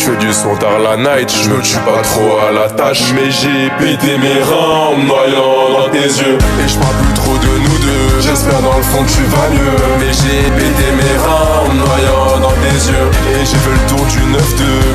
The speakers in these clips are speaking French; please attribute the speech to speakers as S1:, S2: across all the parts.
S1: Je fais du son tard la night, je me tue pas trop à la tâche. Mais j'ai pété mes reins en me noyant dans tes yeux. Et je parle plus trop de nous deux, j'espère dans le fond que tu vas mieux. Mais j'ai pété mes reins en me noyant dans tes yeux. Et j'ai fait le tour du 9-2,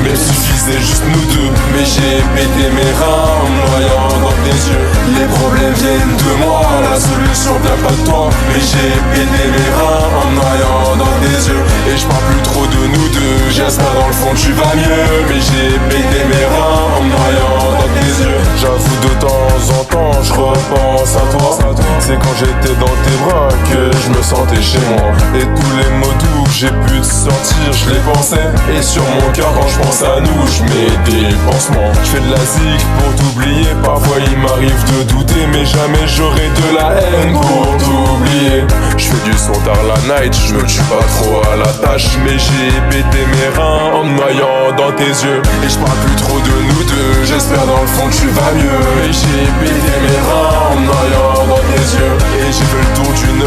S1: mais il suffisait juste nous deux. Mais j'ai pété mes reins en me noyant dans tes yeux. Les problèmes viennent de moi, la solution vient pas de toi. Mais j'ai pété mes reins en me noyant dans tes yeux. Et je parle plus trop de nous deux, j'espère dans le fond que tu vas mieux. Mais j'ai pété mes reins en me noyant dans tes yeux. J'avoue de temps en temps, je repense à toi. C'est quand j'étais dans tes bras que je me sentais chez moi. Et tous les mots doux que j'ai pu te sortir, je les pensais. Et sur mon cœur quand je pense à nous, je mets des pansements. Je fais de la zik pour t'oublier, parfois il m'arrive de douter. Mais jamais j'aurai de la haine pour t'oublier. Je fais du son tard la night, je me tue pas trop à la tâche. Mais j'ai pété mes reins en me noyant dans tes yeux. Et je parle plus trop de nous deux, j'espère dans le fond que tu vas mieux. Mais j'ai pété mes reins en me noyant dans tes yeux. Et j'ai fait le tour du 9-2,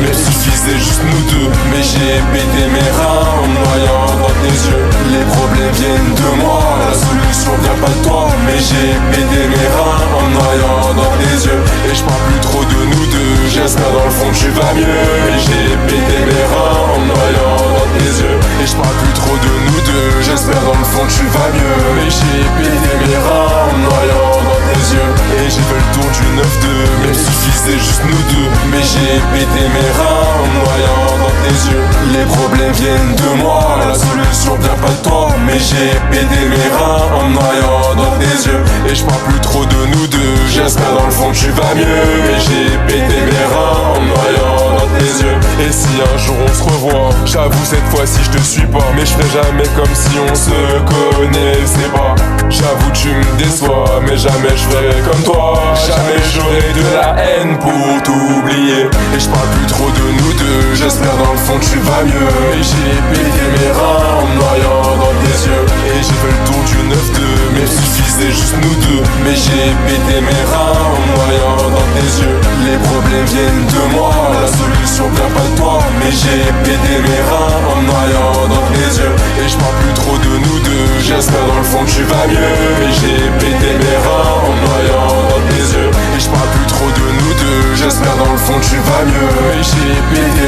S1: mais il suffisait juste nous deux. Mais j'ai pété mes reins en me noyant dans tes yeux. Les problèmes viennent de moi, la solution vient pas de toi. Mais j'ai pété mes reins en me noyant dans tes yeux. Et je parle plus trop de nous deux, j'espère dans le fond que tu vas mieux. Et j'ai pété mes reins en me noyant dans tes yeux. Et je parle plus trop de nous deux, j'espère dans le fond que tu vas mieux. Mais j'ai pété mes reins en me noyant dans tes yeux. Et j'ai fait le tour du 9-2, mais il suffisait juste nous deux. Mais j'ai pété mes reins en me noyant dans tes yeux. Les problèmes viennent de moi, la solution vient pas de toi. Mais j'ai pété mes reins en me noyant dans tes yeux. Et je parle plus trop de nous deux, j'espère dans le fond que tu vas mieux. Mais j'ai pété mes reins en me noyant dans tes yeux. Et si un jour on se revoit, j'avoue cette fois-ci je te suis pas. Mais je ferai jamais comme si on se connaissait pas. J'avoue tu me déçois, mais jamais je ferai comme toi. Jamais j'aurai de la haine pour t'oublier. Et je parle plus trop de nous deux, j'espère dans le fond que tu vas mieux. Et j'ai pété mes reins en me noyant dans tes yeux. Et j'ai fait le tour du 9-2, mais il suffisait juste nous deux. Mais j'ai pété mes reins en me noyant dans tes yeux. Les problèmes viennent de moi, la solution vient pas de toi. Mais j'ai pété mes reins en me noyant dans tes yeux. Et je parle plus trop de nous deux, j'espère dans le fond que tu vas mieux. Mais j'ai pété mes reins en me noyant dans tes yeux. Et je parle plus trop de nous deux, j'espère dans le fond que tu vas mieux. Mais j'ai pété